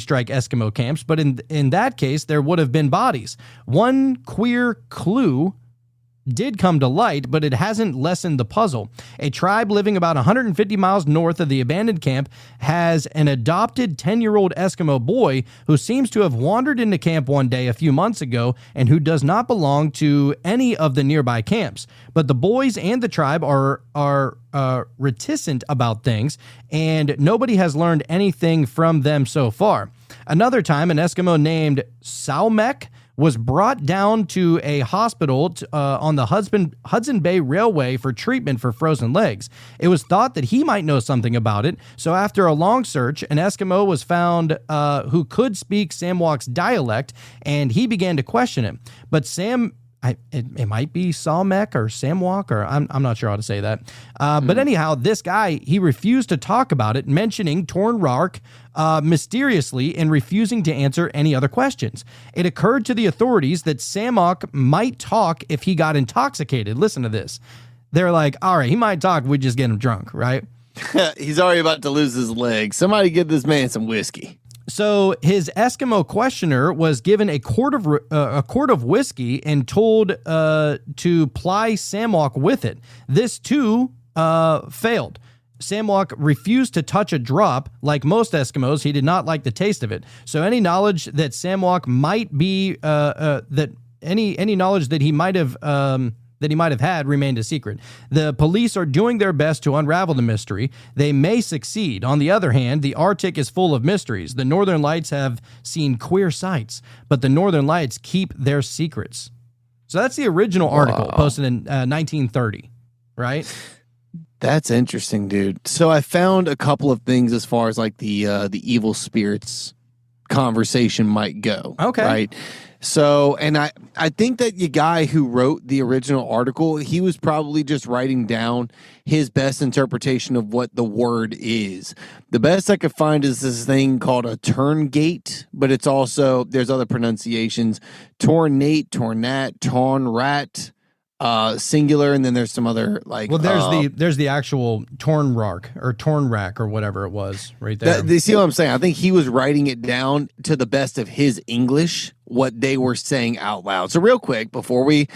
strike Eskimo camps, but in that case, there would have been bodies. One queer clue did come to light, but it hasn't lessened the puzzle. A tribe living about 150 miles north of the abandoned camp has an adopted 10-year-old Eskimo boy who seems to have wandered into camp one day a few months ago and who does not belong to any of the nearby camps. But the boys and the tribe are reticent about things, and nobody has learned anything from them so far. Another time, an Eskimo named Salmek was brought down to a hospital on the Hudson Bay Railway for treatment for frozen legs. It was thought that he might know something about it, so after a long search, an Eskimo was found who could speak Samwok's dialect, and he began to question him. But it might be Salmek or Samwok, or I'm not sure how to say that. But anyhow, this guy, he refused to talk about it, mentioning Torn Rark mysteriously and refusing to answer any other questions. It occurred to the authorities that Samwok might talk if he got intoxicated. Listen to this. They're like, all right, he might talk, we just get him drunk, right? He's already about to lose his leg. Somebody give this man some whiskey. So his Eskimo questioner was given a quart of whiskey and told to ply Samwok with it. This too failed. Samwok refused to touch a drop. Like most Eskimos, he did not like the taste of it. So any knowledge that Samwok might be any knowledge that he might have had remained a secret. The police are doing their best to unravel the mystery. They may succeed. On the other hand, the Arctic is full of mysteries. The Northern Lights have seen queer sights, but the Northern Lights keep their secrets. So that's the original article posted in 1930, right? That's interesting, dude. So I found a couple of things as far as like the evil spirits conversation might go. Okay. Right. So, and I think that the guy who wrote the original article, he was probably just writing down his best interpretation of what the word is. The best I could find is this thing called a turngate, but it's also, there's other pronunciations, tornate, tornat, tornrat, singular, and then there's some other like. Well, there's the actual Tornrark or Tornrack or whatever it was right there. You see what I'm saying? I think he was writing it down to the best of his English, what they were saying out loud. So real quick, before we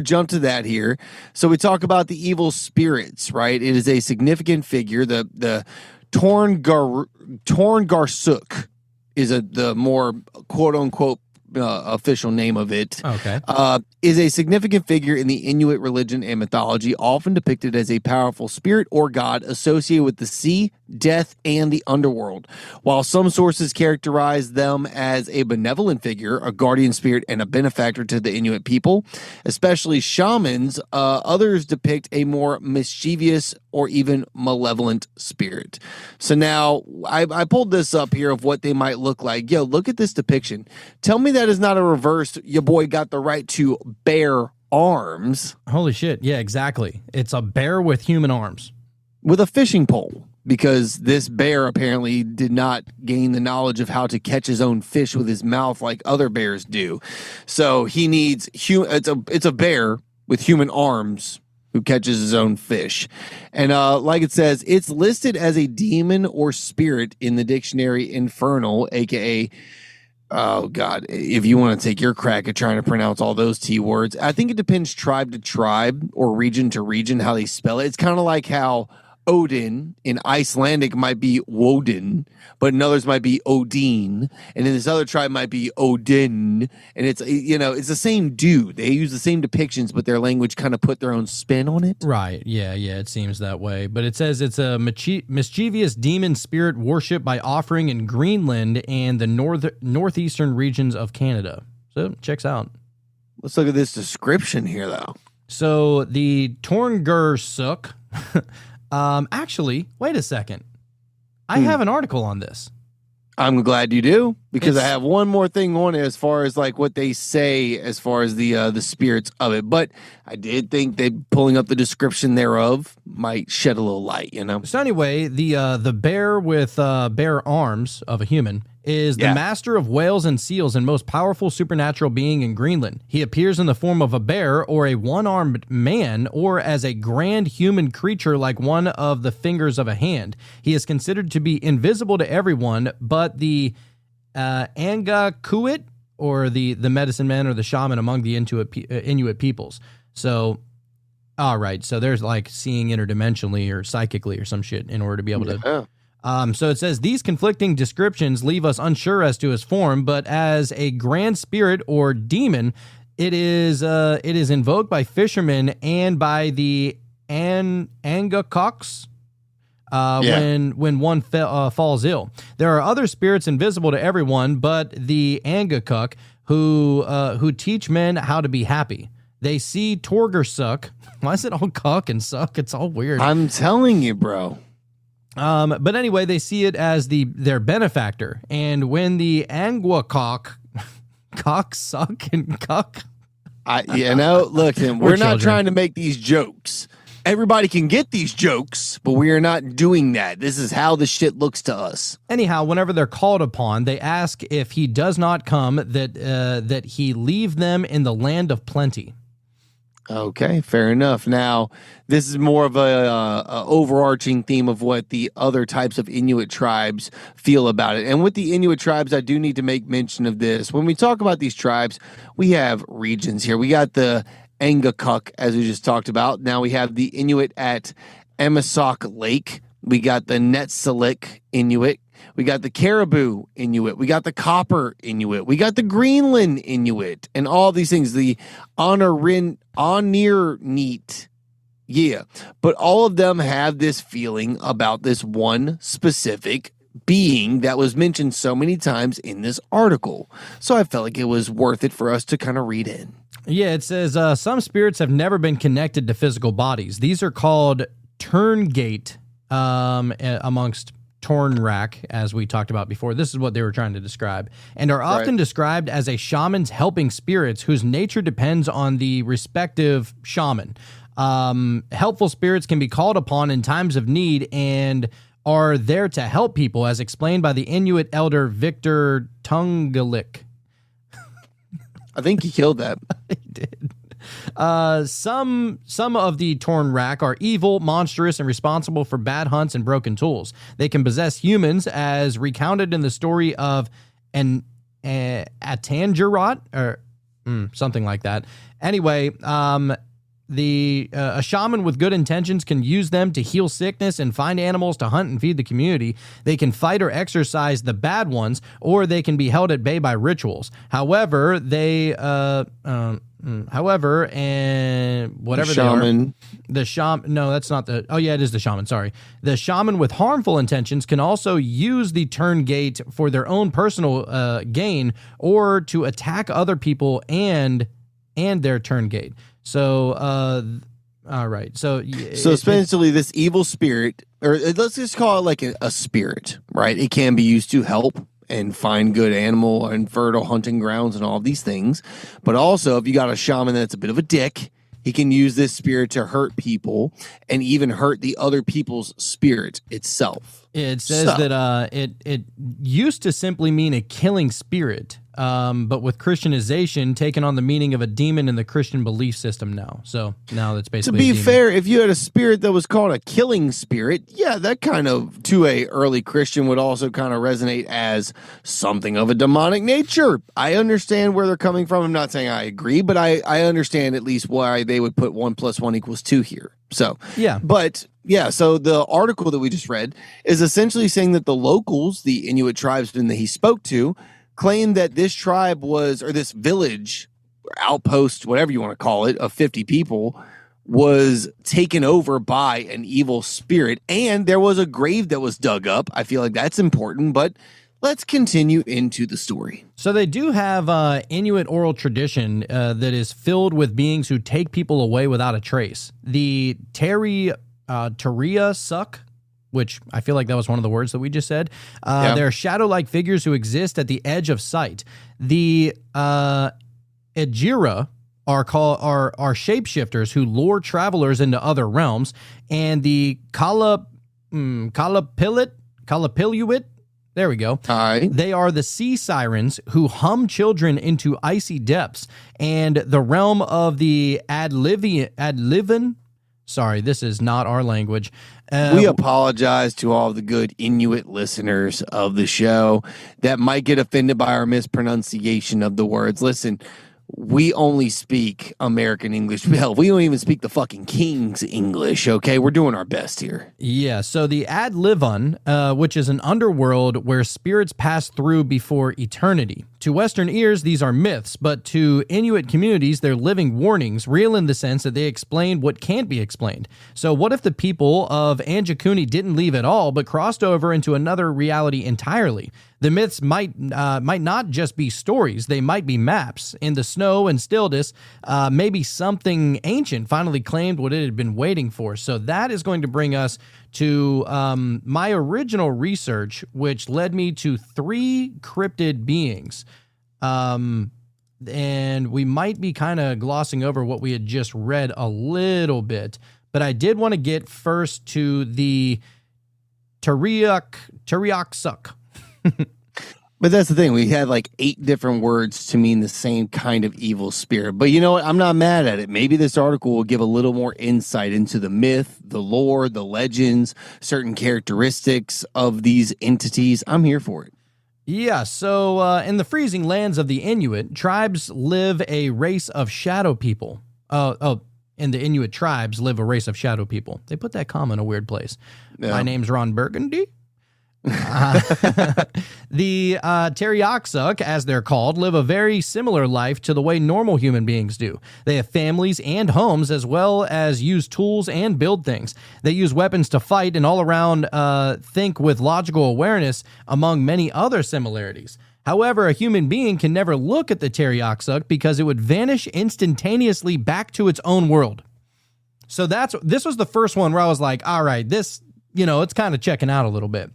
jump to that here, so we talk about the evil spirits, right? It is a significant figure. The Torngarsuk is the more quote unquote official name of it. Okay. Is a significant figure in the Inuit religion and mythology, often depicted as a powerful spirit or god associated with the sea, death, and the underworld. While some sources characterize them as a benevolent figure, a guardian spirit, and a benefactor to the Inuit people, especially shamans, others depict a more mischievous or even malevolent spirit. So now I pulled this up here of what they might look like. Yo, look at this depiction. Tell me that is not a reverse, your boy got the right to bear arms. Holy shit. Yeah, exactly. It's a bear with human arms. With a fishing pole, because this bear apparently did not gain the knowledge of how to catch his own fish with his mouth like other bears do. So he needs, it's a bear with human arms who catches his own fish. And like it says, it's listed as a demon or spirit in the dictionary Infernal, aka, oh God, if you want to take your crack at trying to pronounce all those T words, I think it depends tribe to tribe or region to region how they spell it. It's kind of like how Odin in Icelandic might be Woden, but in others might be Odin, and in this other tribe might be Odin, and it's, you know, it's the same dude. They use the same depictions, but their language kind of put their own spin on it. Right. Yeah, it seems that way. But it says it's a mischievous demon spirit worshipped by offering in Greenland and the northeastern regions of Canada. So checks out. Let's look at this description here, though. So the Torngarsuk. Actually, wait a second. I have an article on this. I'm glad you do, because I have one more thing on it as far as like what they say as far as the spirits of it. But I did think that pulling up the description thereof might shed a little light, you know? So anyway, the bear with bare arms of a human is the master of whales and seals and most powerful supernatural being in Greenland. He appears in the form of a bear or a one-armed man or as a grand human creature like one of the fingers of a hand. He is considered to be invisible to everyone, but the Angakuit, or the medicine man or the shaman among the Inuit peoples. So, all right. So there's like seeing interdimensionally or psychically or some shit in order to be able to. So it says these conflicting descriptions leave us unsure as to his form, but as a grand spirit or demon, it is invoked by fishermen and by the Angakoks. When one falls ill. There are other spirits invisible to everyone, but the Angakuk who teach men how to be happy. They see Torgersuk. Why is it all cuck and suck? It's all weird. I'm telling you, bro. But anyway, they see it as their benefactor. And when the Angakok cock suck and cuck. Look, we're not trying to make these jokes. Everybody can get these jokes, but we are not doing that. This is how the shit looks to us. Anyhow, whenever they're called upon, they ask if he does not come, that he leave them in the land of plenty. Okay, fair enough. Now, this is more of a overarching theme of what the other types of Inuit tribes feel about it. And with the Inuit tribes, I do need to make mention of this. When we talk about these tribes, we have regions here. We got the Angakuk, as we just talked about. Now we have the Inuit at Emisoq Lake. We got the Netzilik Inuit. We got the Caribou Inuit. We got the Copper Inuit. We got the Greenland Inuit. And all these things, the Onirneet. Yeah. But all of them have this feeling about this one specific being that was mentioned so many times in this article. So I felt like it was worth it for us to kind of read in. Yeah, it says some spirits have never been connected to physical bodies. These are called Turngate amongst Tornrak, as we talked about before. This is what they were trying to describe, and are often described as a shaman's helping spirits whose nature depends on the respective shaman. Helpful spirits can be called upon in times of need and are there to help people, as explained by the Inuit elder Victor Tungalik. I think he killed that. He did. Some of the Tornrak are evil, monstrous, and responsible for bad hunts and broken tools. They can possess humans, as recounted in the story of an Atangerot, or something like that. Anyway, a shaman with good intentions can use them to heal sickness and find animals to hunt and feed the community. They can fight or exorcise the bad ones, or they can be held at bay by rituals. However, and whatever shaman. The shaman. No, that's not the. Oh yeah, it is the shaman. Sorry, the shaman with harmful intentions can also use the Turngate for their own personal gain, or to attack other people and their Turngate. So, all right. So essentially, this evil spirit, or let's just call it like a spirit, right? It can be used to help and find good animal and fertile hunting grounds and all these things. But also, if you got a shaman that's a bit of a dick, he can use this spirit to hurt people and even hurt the other people's spirit itself. It says that it used to simply mean a killing spirit, but with Christianization, taken on the meaning of a demon in the Christian belief system now. So now that's basically. To be fair, if you had a spirit that was called a killing spirit, yeah, that kind of, to a early Christian, would also kind of resonate as something of a demonic nature. I understand where they're coming from. I'm not saying I agree, but I understand at least why they would put 1 + 1 = 2 here. So, yeah. But, yeah, so the article that we just read is essentially saying that the locals, the Inuit tribesmen that he spoke to, claimed that this tribe was, or this village, or outpost, whatever you want to call it, of 50 people, was taken over by an evil spirit. And there was a grave that was dug up. I feel like that's important, but let's continue into the story. So they do have Inuit oral tradition that is filled with beings who take people away without a trace. The Taria Suck, which I feel like that was one of the words that we just said. They're shadow-like figures who exist at the edge of sight. The Ejira are shapeshifters who lure travelers into other realms, and the Kalapiluit. There we go. Hi. They are the sea sirens who hum children into icy depths, and the realm of the Adlivan Sorry, this is not our language. We apologize to all the good Inuit listeners of the show that might get offended by our mispronunciation of the words. Listen, we only speak American English. Hell, we don't even speak the fucking King's English, okay? We're doing our best here. Yeah, so the Ad Livon, which is an underworld where spirits pass through before eternity. To Western ears, these are myths, but to Inuit communities, they're living warnings, real in the sense that they explain what can't be explained. So what if the people of Anjakuni didn't leave at all, but crossed over into another reality entirely? The myths might not just be stories. They might be maps. In the snow and stillness, maybe something ancient finally claimed what it had been waiting for. So that is going to bring us to my original research, which led me to 3 cryptid beings. And we might be kind of glossing over what we had just read a little bit. But I did want to get first to the Teriaksuk. But that's the thing. We had like 8 different words to mean the same kind of evil spirit. But you know what? I'm not mad at it. Maybe this article will give a little more insight into the myth, the lore, the legends, certain characteristics of these entities. I'm here for it. Yeah, so in the freezing lands of the Inuit, tribes live a race of shadow people. In the Inuit tribes live a race of shadow people. They put that comma in a weird place. Yeah. My name's Ron Burgundy. The Teriaksuk, as they're called, live a very similar life to the way normal human beings do. They have families and homes, as well as use tools and build things. They use weapons to fight and all around think with logical awareness, among many other similarities. However, a human being can never look at the Teriaksuk because it would vanish instantaneously back to its own world. So this was the first one where I was like, all right, this, it's kind of checking out a little bit.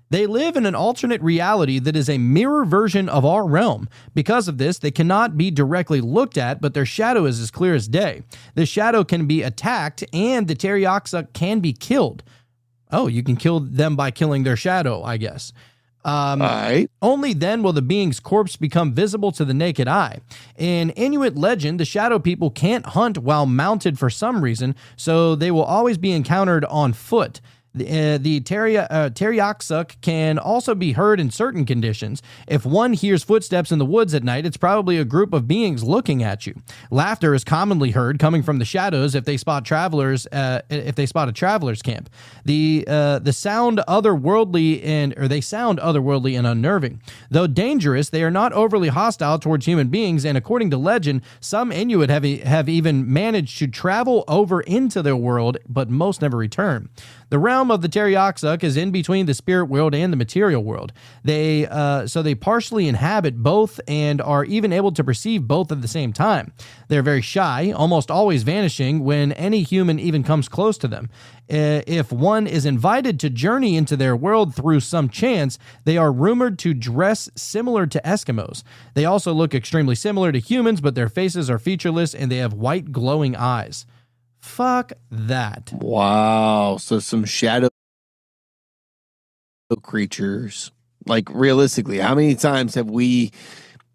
They live in an alternate reality that is a mirror version of our realm. Because of this, they cannot be directly looked at, but their shadow is as clear as day. The shadow can be attacked, and the Teriaksuk can be killed. Oh, you can kill them by killing their shadow, I guess. Only then will the being's corpse become visible to the naked eye. In Inuit legend, the shadow people can't hunt while mounted for some reason, so they will always be encountered on foot. The Teriaksuk can also be heard in certain conditions. If one hears footsteps in the woods at night, it's probably a group of beings looking at you. Laughter is commonly heard coming from the shadows if they spot travelers. If they spot a traveler's camp, they sound otherworldly and unnerving. Though dangerous, they are not overly hostile towards human beings. And according to legend, some Inuit have even managed to travel over into their world, but most never return. The realm of the Teriaksuk is in between the spirit world and the material world. They partially inhabit both and are even able to perceive both at the same time. They're very shy, almost always vanishing when any human even comes close to them. If one is invited to journey into their world through some chance, they are rumored to dress similar to Eskimos. They also look extremely similar to humans, but their faces are featureless and they have white glowing eyes. Fuck that. Wow. So some shadow creatures. Like, realistically, how many times have we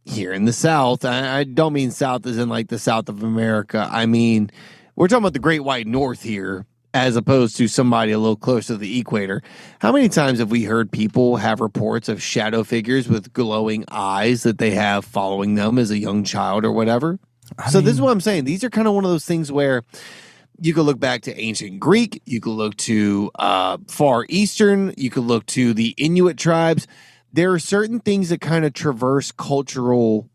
here in the South? I don't mean South as in like the South of America. I mean, we're talking about the Great White North here, as opposed to somebody a little closer to the equator. How many times have we heard people have reports of shadow figures with glowing eyes that they have following them as a young child or whatever? This is what I'm saying. These are kind of one of those things where you could look back to ancient Greek. You could look to Far Eastern. You could look to the Inuit tribes. There are certain things that kind of traverse cultural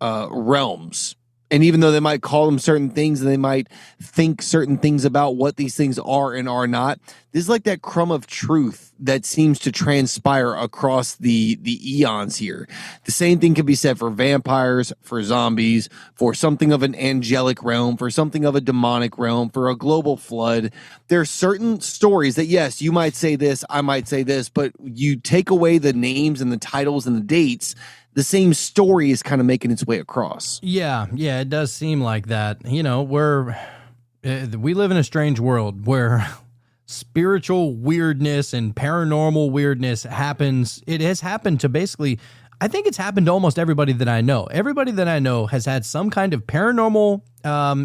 realms. And even though they might call them certain things and they might think certain things about what these things are and are not, this is like that crumb of truth that seems to transpire across the eons here. The same thing can be said for vampires, for zombies, for something of an angelic realm, for something of a demonic realm, for a global flood. There are certain stories that, yes, you might say this, I might say this, but you take away the names and the titles and the dates, the same story is kind of making its way across. Yeah, it does seem like that. We live in a strange world where spiritual weirdness and paranormal weirdness happens. It has happened to basically, I think it's happened to almost everybody that I know. Everybody that I know has had some kind of paranormal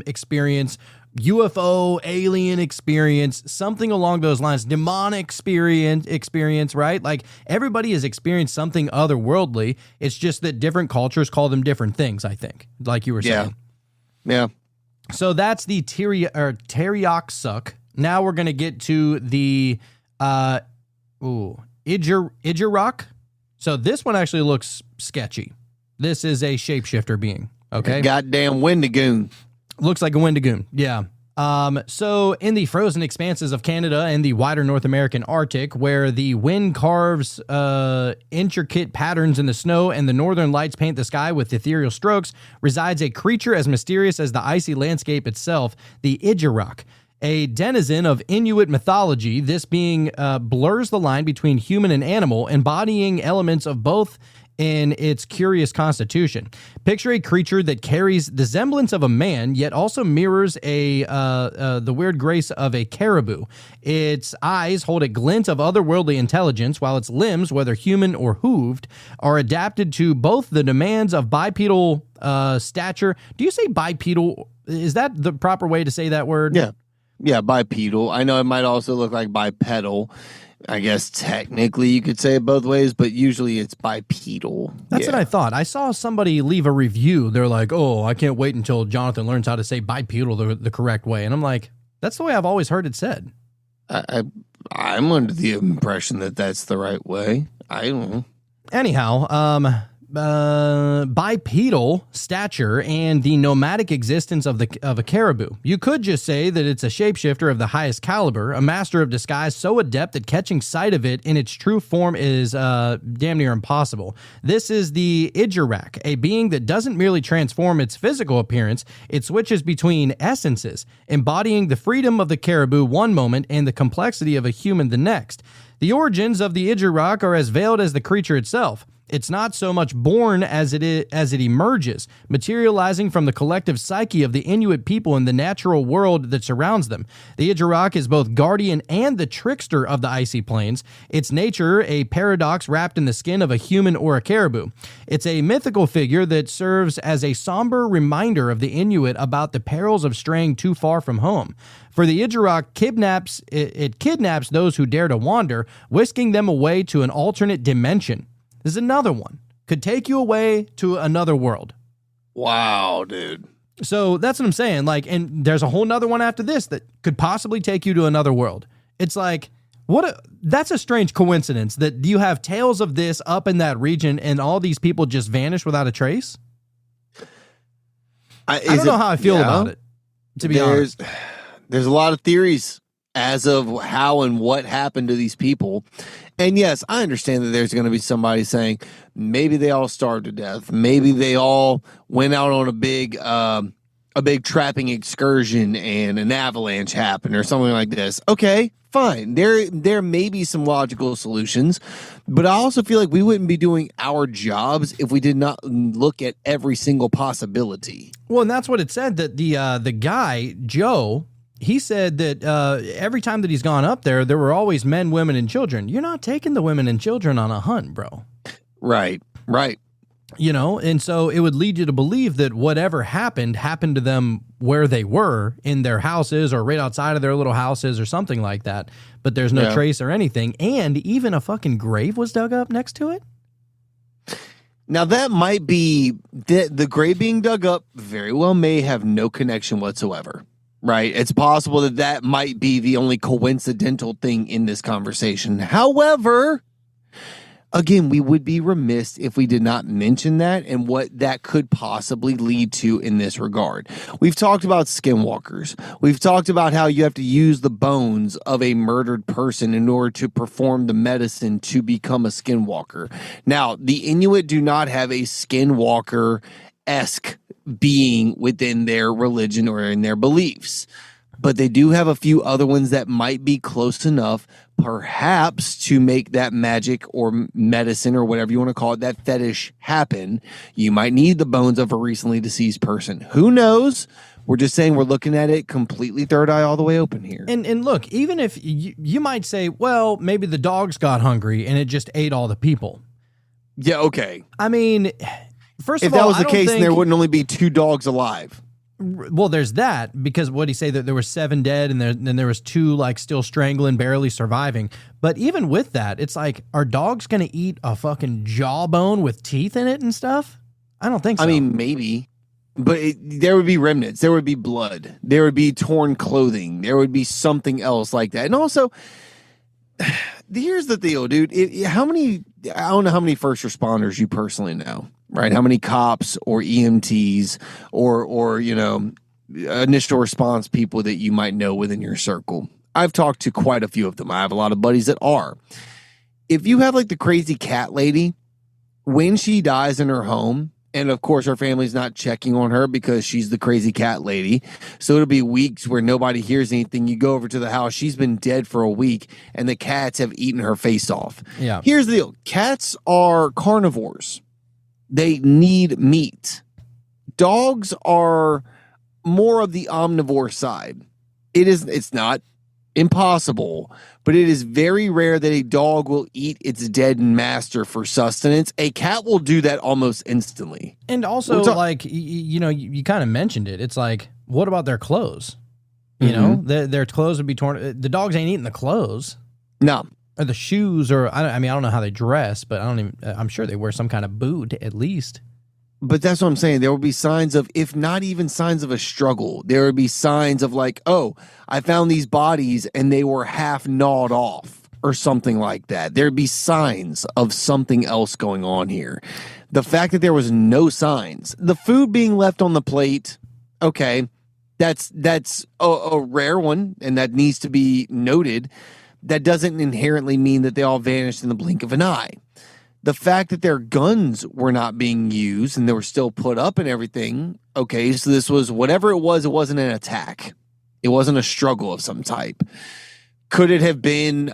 experience UFO alien experience, something along those lines, demonic experience, right? Like everybody has experienced something otherworldly. It's just that different cultures call them different things, I think, like you were saying. Yeah. So that's the Teriaksuck. Now we're going to get to the Ijirak. So this one actually looks sketchy. This is a shapeshifter being, okay? Goddamn Wendigoon. Looks like a Wendigoon, yeah. So in the frozen expanses of Canada and the wider North American Arctic, where the wind carves intricate patterns in the snow and the northern lights paint the sky with ethereal strokes, resides a creature as mysterious as the icy landscape itself, the Ijirak. A denizen of Inuit mythology, this being blurs the line between human and animal, embodying elements of both in its curious constitution. Picture a creature that carries the semblance of a man, yet also mirrors the weird grace of a caribou. Its eyes hold a glint of otherworldly intelligence, while its limbs, whether human or hooved, are adapted to both the demands of bipedal stature. Do you say bipedal? Is that the proper way to say that word? Yeah, bipedal. I know it might also look like bipedal. I guess technically you could say it both ways, but usually it's bipedal. That's what I thought. I saw somebody leave a review. They're like, oh, I can't wait until Jonathan learns how to say bipedal the correct way. And I'm like, that's the way I've always heard it said. I'm under the impression that that's the right way. I don't know. Anyhow, bipedal stature and the nomadic existence of a caribou. You could just say that it's a shapeshifter of the highest caliber, a master of disguise so adept that catching sight of it in its true form is damn near impossible. This is the Ijirak, a being that doesn't merely transform its physical appearance, it switches between essences, embodying the freedom of the caribou one moment and the complexity of a human the next. The origins of the Ijirak are as veiled as the creature itself. It's not so much born as it emerges, materializing from the collective psyche of the Inuit people in the natural world that surrounds them. The Ijirak is both guardian and the trickster of the icy plains, its nature a paradox wrapped in the skin of a human or a caribou. It's a mythical figure that serves as a somber reminder of the Inuit about the perils of straying too far from home. For the Ijirak kidnaps those who dare to wander, whisking them away to an alternate dimension. This is another one. Could take you away to another world. Wow, dude. So that's what I'm saying. Like, and there's a whole nother one after this that could possibly take you to another world. It's like, that's a strange coincidence that you have tales of this up in that region and all these people just vanish without a trace. I don't know how I feel about it, to be honest. There's a lot of theories as of how and what happened to these people. And yes, I understand that there's going to be somebody saying maybe they all starved to death. Maybe they all went out on a big trapping excursion and an avalanche happened or something like this. Okay, fine. There may be some logical solutions, but I also feel like we wouldn't be doing our jobs if we did not look at every single possibility. Well, and that's what it said, that the guy, Joe, he said that every time that he's gone up there were always men, women, and children. You're not taking the women and children on a hunt, bro. Right. You know, and so it would lead you to believe that whatever happened to them where they were, in their houses or right outside of their little houses or something like that. But there's no trace or anything. And even a fucking grave was dug up next to it. Now, that might be the grave being dug up very well may have no connection whatsoever. Right. It's possible that might be the only coincidental thing in this conversation. However, again, we would be remiss if we did not mention that and what that could possibly lead to in this regard. We've talked about skinwalkers. We've talked about how you have to use the bones of a murdered person in order to perform the medicine to become a skinwalker. Now, the Inuit do not have a skinwalker-esque being within their religion or in their beliefs, but they do have a few other ones that might be close enough perhaps to make that magic or medicine or whatever you want to call it, that fetish happen. You might need the bones of a recently deceased person. Who knows? We're just saying we're looking at it completely third eye all the way open here. And look, even if you might say, well, maybe the dogs got hungry and it just ate all the people. Yeah, okay. I mean, first of all, all, if that was the case, then there wouldn't only be 2 dogs alive. Well, there's that, because what he say that there were 7 dead and then there was 2 like still strangling, barely surviving. But even with that, it's like, are dogs going to eat a fucking jawbone with teeth in it and stuff? I don't think so. I mean, maybe, but there would be remnants. There would be blood. There would be torn clothing. There would be something else like that. And also, here's the deal, dude. I don't know how many first responders you personally know, right? How many cops or EMTs or initial response people that you might know within your circle. I've talked to quite a few of them. I have a lot of buddies that are. If you have like the crazy cat lady, when she dies in her home, and of course her family's not checking on her because she's the crazy cat lady, so it'll be weeks where nobody hears anything. You go over to the house, she's been dead for a week, and the cats have eaten her face off. Yeah. Here's the deal. Cats are carnivores. They need meat. Dogs are more of the omnivore side. It's not impossible, but it is very rare that a dog will eat its dead master for sustenance. A cat will do that almost instantly. And also, like, you kind of mentioned it. It's like, what about their clothes? You know, their clothes would be torn. The dogs ain't eating the clothes. No. Or the shoes, or I don't know how they dress, but I'm sure they wear some kind of boot at least. But that's what I'm saying. There will be signs of, if not even signs of a struggle, there would be signs of like, oh, I found these bodies and they were half gnawed off or something like that. There'd be signs of something else going on here. The fact that there was no signs, the food being left on the plate, okay, that's a rare one, and that needs to be noted. That doesn't inherently mean that they all vanished in the blink of an eye. The fact that their guns were not being used and they were still put up and everything. Okay, so this was whatever it wasn't an attack. It wasn't a struggle of some type. Could it have been,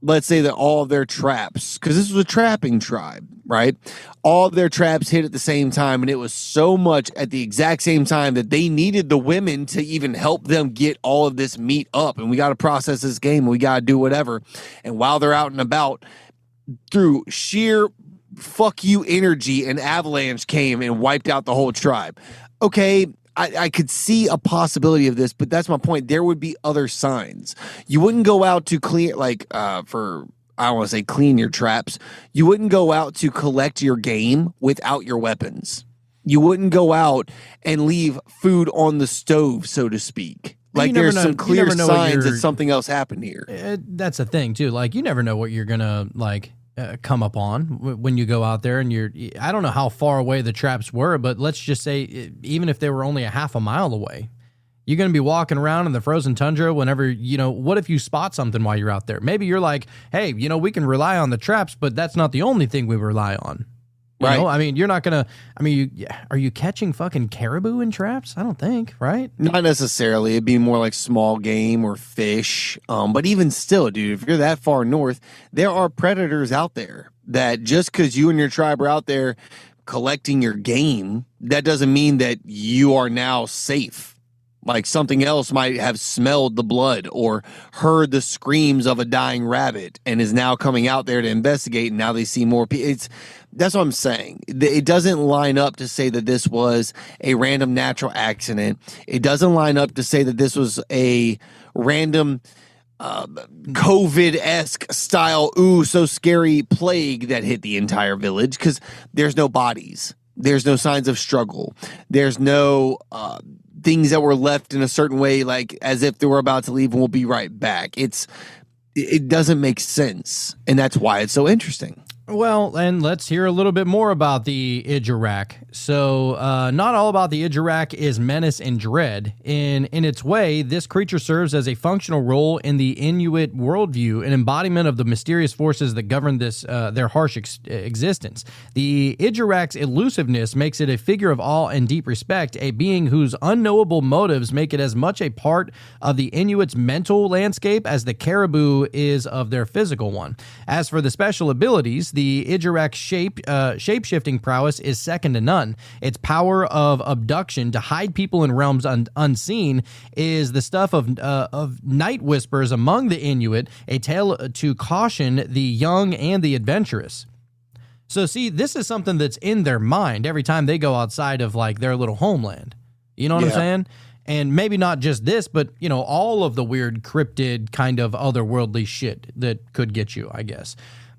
let's say that all of their traps, because this was a trapping tribe, right? All of their traps hit at the same time, and it was so much at the exact same time that they needed the women to even help them get all of this meat up. And we got to process this game, and we got to do whatever. And while they're out and about, through sheer fuck you energy, an avalanche came and wiped out the whole tribe. Okay, I could see a possibility of this, but that's my point. There would be other signs. You wouldn't go out to clean, like, I don't want to say clean your traps. You wouldn't go out to collect your game without your weapons. You wouldn't go out and leave food on the stove, so to speak. Like, there's some clear signs that something else happened here. That's the thing, too. Like, you never know what you're going to, like, come up on when you go out there, and I don't know how far away the traps were, but let's just say even if they were only a half a mile away, you're going to be walking around in the frozen tundra whenever, what if you spot something while you're out there? Maybe you're like, hey, we can rely on the traps, but that's not the only thing we rely on. You know? I mean, you're not going to, are you catching fucking caribou in traps? I don't think, right? Not necessarily. It'd be more like small game or fish. But even still, dude, if you're that far north, there are predators out there that just because you and your tribe are out there collecting your game, that doesn't mean that you are now safe. Like, something else might have smelled the blood or heard the screams of a dying rabbit and is now coming out there to investigate, and now they see more people. That's what I'm saying. It doesn't line up to say that this was a random natural accident. It doesn't line up to say that this was a random COVID-esque style, so scary plague that hit the entire village, because there's no bodies. There's no signs of struggle. There's no things that were left in a certain way, like as if they were about to leave and we'll be right back. It doesn't make sense, and that's why it's so interesting. Well, and let's hear a little bit more about the Ijurak. So, not all about the Ijurak is menace and dread. In its way, this creature serves as a functional role in the Inuit worldview, an embodiment of the mysterious forces that govern their harsh existence. The Ijurak's elusiveness makes it a figure of awe and deep respect, a being whose unknowable motives make it as much a part of the Inuits' mental landscape as the caribou is of their physical one. As for the special abilities, the Ijurak's shape-shifting prowess is second to none. Its power of abduction to hide people in realms unseen is the stuff of night whispers among the Inuit, a tale to caution the young and the adventurous. So see, this is something that's in their mind every time they go outside of like their little homeland. You know what I'm Yeah. saying? And maybe not just this, but, all of the weird cryptid kind of otherworldly shit that could get you, I guess.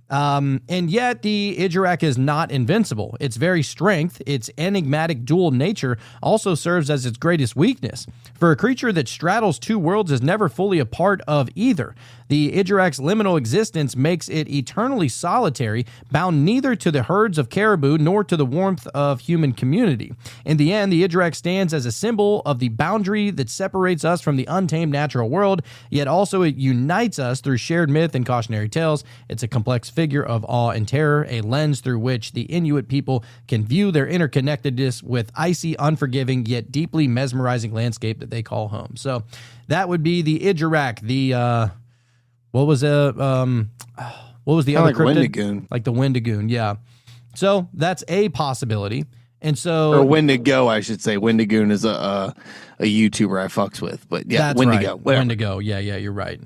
And yet the Ijurak is not invincible. Its very strength, its enigmatic dual nature, also serves as its greatest weakness. For a creature that straddles two worlds is never fully a part of either. The Ijurak's liminal existence makes it eternally solitary, bound neither to the herds of caribou nor to the warmth of human community. In the end, the Ijurak stands as a symbol of the boundary that separates us from the untamed natural world, yet also it unites us through shared myth and cautionary tales. It's a complex figure of awe and terror, a lens through which the Inuit people can view their interconnectedness with icy, unforgiving, yet deeply mesmerizing landscape that they call home. So that would be the Ijurak, the what was the other like cryptid? Wendigoon. Like the Wendigoon, yeah. So that's a possibility. And so Or Wendigo, I should say. Wendigoon is a YouTuber I fucks with. But yeah, that's Wendigo. right. Whatever. Wendigo. Yeah, you're right.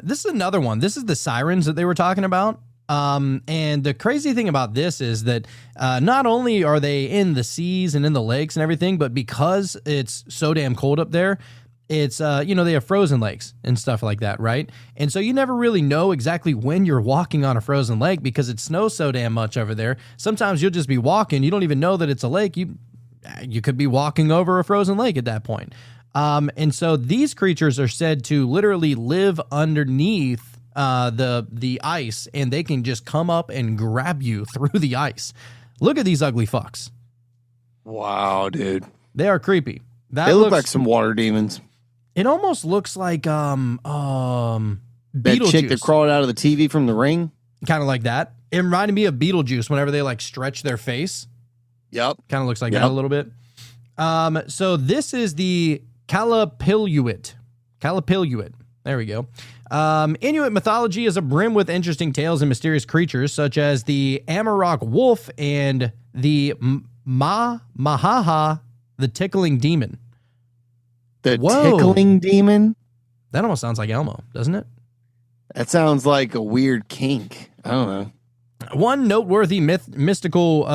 This is another one. This is the sirens that they were talking about. And the crazy thing about this is that not only are they in the seas and in the lakes and everything, but because it's so damn cold up there, it's, they have frozen lakes and stuff like that, right? And so you never really know exactly when you're walking on a frozen lake because it snows so damn much over there. Sometimes you'll just be walking. You don't even know that it's a lake. You could be walking over a frozen lake at that point. And so these creatures are said to literally live underneath the ice, and they can just come up and grab you through the ice. Look at these ugly fucks. Wow, dude. They are creepy. They look like some water demons. It almost looks like That Beetlejuice. chick that crawled out of the TV from The Ring. Kind of like that. It reminded me of Beetlejuice whenever they like stretch their face. Yep. Kind of looks like that a little bit. So this is the Calipiluit. Calipiluit. There we go. Inuit mythology is abrim with interesting tales and mysterious creatures such as the Amarok wolf and the Mahaha, the tickling demon. The Whoa. tickling demon? That almost sounds like Elmo, doesn't it? That sounds like a weird kink. I don't know. One noteworthy mystical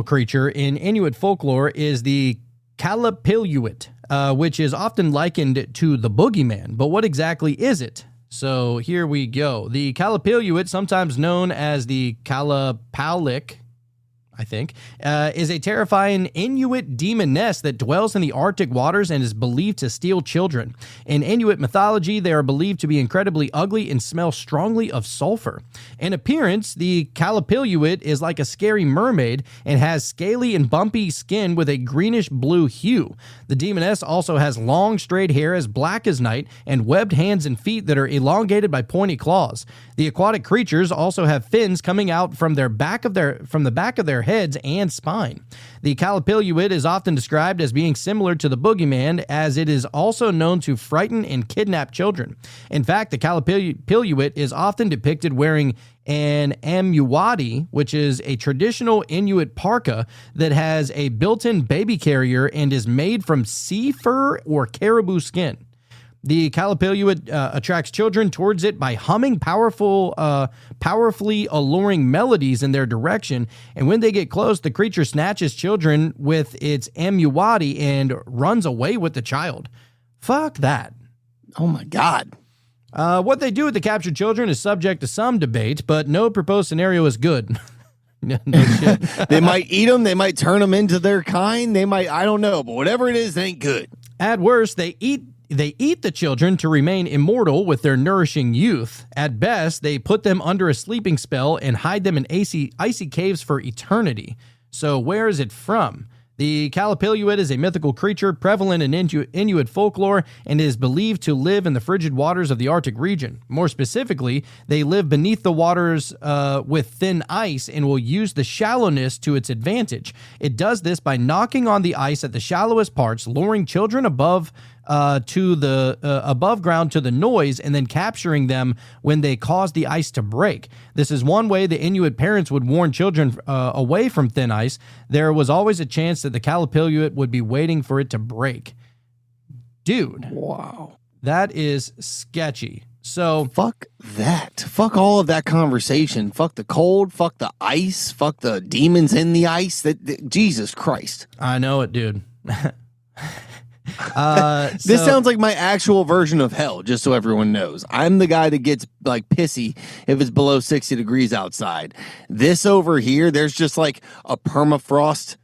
creature in Inuit folklore is the Calipiluit, which is often likened to the boogeyman. But what exactly is it? So here we go. The Calipiluit, sometimes known as the Kalapalik, I think, is a terrifying Inuit demoness that dwells in the Arctic waters and is believed to steal children. In Inuit mythology, they are believed to be incredibly ugly and smell strongly of sulfur. In appearance, the Calipiluit is like a scary mermaid and has scaly and bumpy skin with a greenish-blue hue. The demoness also has long, straight hair as black as night and webbed hands and feet that are elongated by pointy claws. The aquatic creatures also have fins coming out from the back of their heads and spine. The Calipiluit is often described as being similar to the boogeyman, as it is also known to frighten and kidnap children. In fact, the Calipiluit is often depicted wearing an amuwadi, which is a traditional Inuit parka that has a built-in baby carrier and is made from sea fur or caribou skin. The Calipiluit attracts children towards it by humming powerfully alluring melodies in their direction, and when they get close, the creature snatches children with its amuwadi and runs away with the child. Fuck that. Oh my God. What they do with the captured children is subject to some debate, but no proposed scenario is good. No shit. They might eat them. They might turn them into their kind. They might, I don't know, but whatever it is, it ain't good. At worst, they eat the children to remain immortal with their nourishing youth. At best, they put them under a sleeping spell and hide them in icy caves for eternity. So where is it from? The Calipiluit is a mythical creature prevalent in Inuit folklore and is believed to live in the frigid waters of the Arctic region. More specifically, they live beneath the waters with thin ice and will use the shallowness to its advantage. It does this by knocking on the ice at the shallowest parts, luring children above ground to the noise, and then capturing them when they cause the ice to break. This is one way the Inuit parents would warn children away from thin ice. There was always a chance that the Calipiluit would be waiting for it to break. Dude. Wow. That is sketchy. So fuck that. Fuck all of that conversation. Fuck the cold. Fuck the ice. Fuck the demons in the ice. Jesus Christ. I know it, dude. This sounds like my actual version of hell, just so everyone knows. I'm the guy that gets like pissy if it's below 60 degrees outside. This over here, there's just like a permafrost